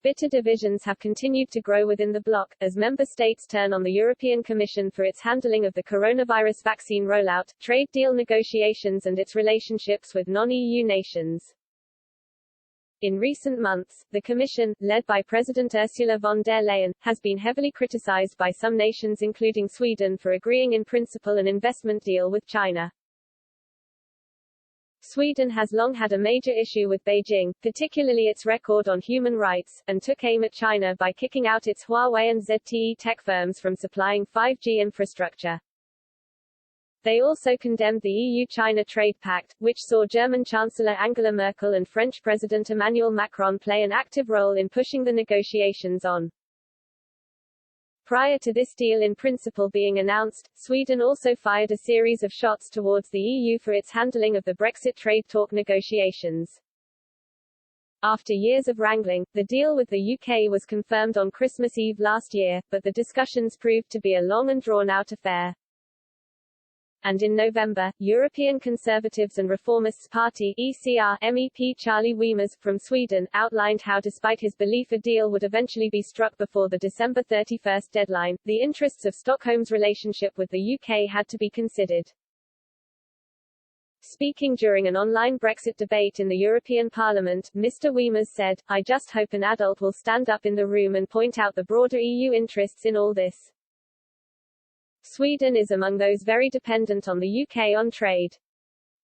Bitter divisions have continued to grow within the bloc, as member states turn on the European Commission for its handling of the coronavirus vaccine rollout, trade deal negotiations and its relationships with non-EU nations. In recent months, the Commission, led by President Ursula von der Leyen, has been heavily criticized by some nations including Sweden for agreeing in principle an investment deal with China. Sweden has long had a major issue with Beijing, particularly its record on human rights, and took aim at China by kicking out its Huawei and ZTE tech firms from supplying 5G infrastructure. They also condemned the EU-China Trade Pact, which saw German Chancellor Angela Merkel and French President Emmanuel Macron play an active role in pushing the negotiations on. Prior to this deal in principle being announced, Sweden also fired a series of shots towards the EU for its handling of the Brexit trade talk negotiations. After years of wrangling, the deal with the UK was confirmed on Christmas Eve last year, but the discussions proved to be a long and drawn-out affair. And in November, European Conservatives and Reformists Party (ECR) MEP Charlie Weimers, from Sweden, outlined how despite his belief a deal would eventually be struck before the December 31 deadline, the interests of Stockholm's relationship with the UK had to be considered. Speaking during an online Brexit debate in the European Parliament, Mr. Weimers said, "I just hope an adult will stand up in the room and point out the broader EU interests in all this. Sweden is among those very dependent on the UK on trade.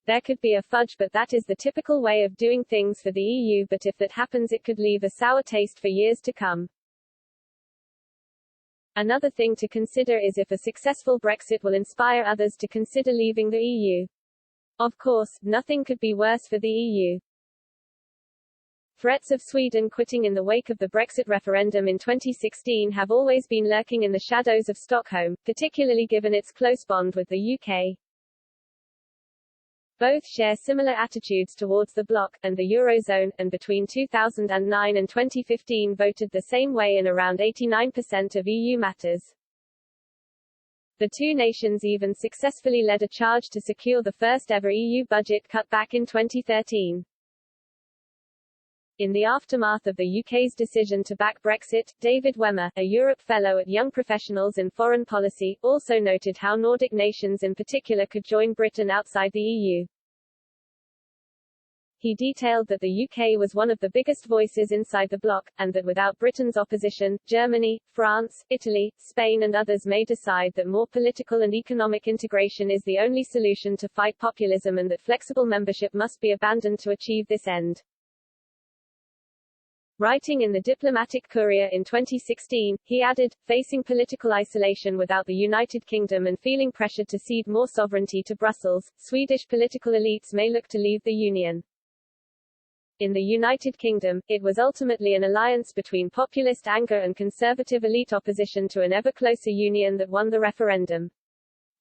There could be a fudge, but that is the typical way of doing things for the EU, but if that happens it could leave a sour taste for years to come. Another thing to consider is if a successful Brexit will inspire others to consider leaving the EU. Of course, nothing could be worse for the EU. Threats of Sweden quitting in the wake of the Brexit referendum in 2016 have always been lurking in the shadows of Stockholm, particularly given its close bond with the UK. Both share similar attitudes towards the bloc, and the Eurozone, and between 2009 and 2015 voted the same way in around 89% of EU matters. The two nations even successfully led a charge to secure the first-ever EU budget cut back in 2013. In the aftermath of the UK's decision to back Brexit, David Wemmer, a Europe Fellow at Young Professionals in Foreign Policy, also noted how Nordic nations in particular could join Britain outside the EU. He detailed that the UK was one of the biggest voices inside the bloc, and that without Britain's opposition, Germany, France, Italy, Spain and others may decide that more political and economic integration is the only solution to fight populism and that flexible membership must be abandoned to achieve this end. Writing in the Diplomatic Courier in 2016, he added, facing political isolation without the United Kingdom and feeling pressured to cede more sovereignty to Brussels, Swedish political elites may look to leave the Union. In the United Kingdom, it was ultimately an alliance between populist anger and conservative elite opposition to an ever closer union that won the referendum.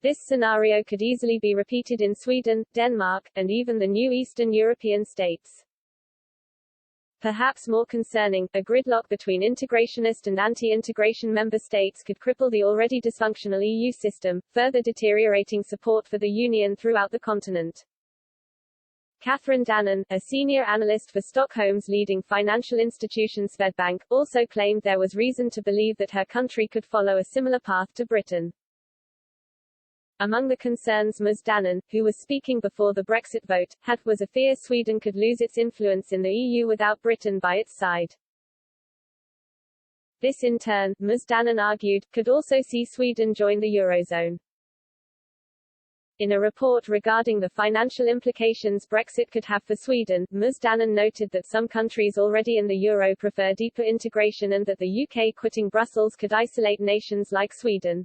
This scenario could easily be repeated in Sweden, Denmark, and even the new Eastern European states. Perhaps more concerning, a gridlock between integrationist and anti-integration member states could cripple the already dysfunctional EU system, further deteriorating support for the Union throughout the continent. Catherine Dannon, a senior analyst for Stockholm's leading financial institution Swedbank, also claimed there was reason to believe that her country could follow a similar path to Britain. Among the concerns Ms. Dannon, who was speaking before the Brexit vote, had, was a fear Sweden could lose its influence in the EU without Britain by its side. This in turn, Ms. Dannon argued, could also see Sweden join the Eurozone. In a report regarding the financial implications Brexit could have for Sweden, Ms. Dannon noted that some countries already in the euro prefer deeper integration and that the UK quitting Brussels could isolate nations like Sweden.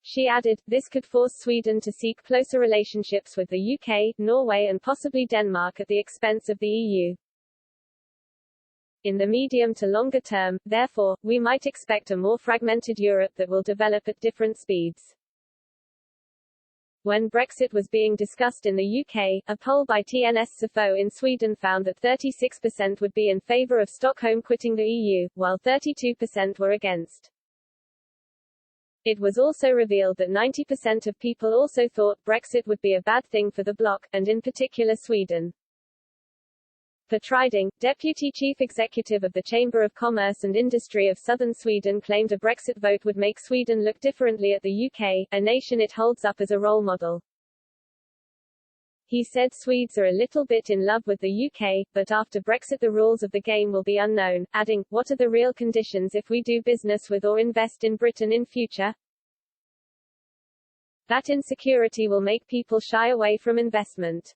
She added, this could force Sweden to seek closer relationships with the UK, Norway and possibly Denmark at the expense of the EU. In the medium to longer term, therefore, we might expect a more fragmented Europe that will develop at different speeds. When Brexit was being discussed in the UK, a poll by TNS Sifo in Sweden found that 36% would be in favour of Stockholm quitting the EU, while 32% were against. It was also revealed that 90% of people also thought Brexit would be a bad thing for the bloc, and in particular Sweden. Triding, deputy chief executive of the Chamber of Commerce and Industry of Southern Sweden, claimed a Brexit vote would make Sweden look differently at the UK, a nation it holds up as a role model. He said Swedes are a little bit in love with the UK, but after Brexit the rules of the game will be unknown, adding, what are the real conditions if we do business with or invest in Britain in future? That insecurity will make people shy away from investment.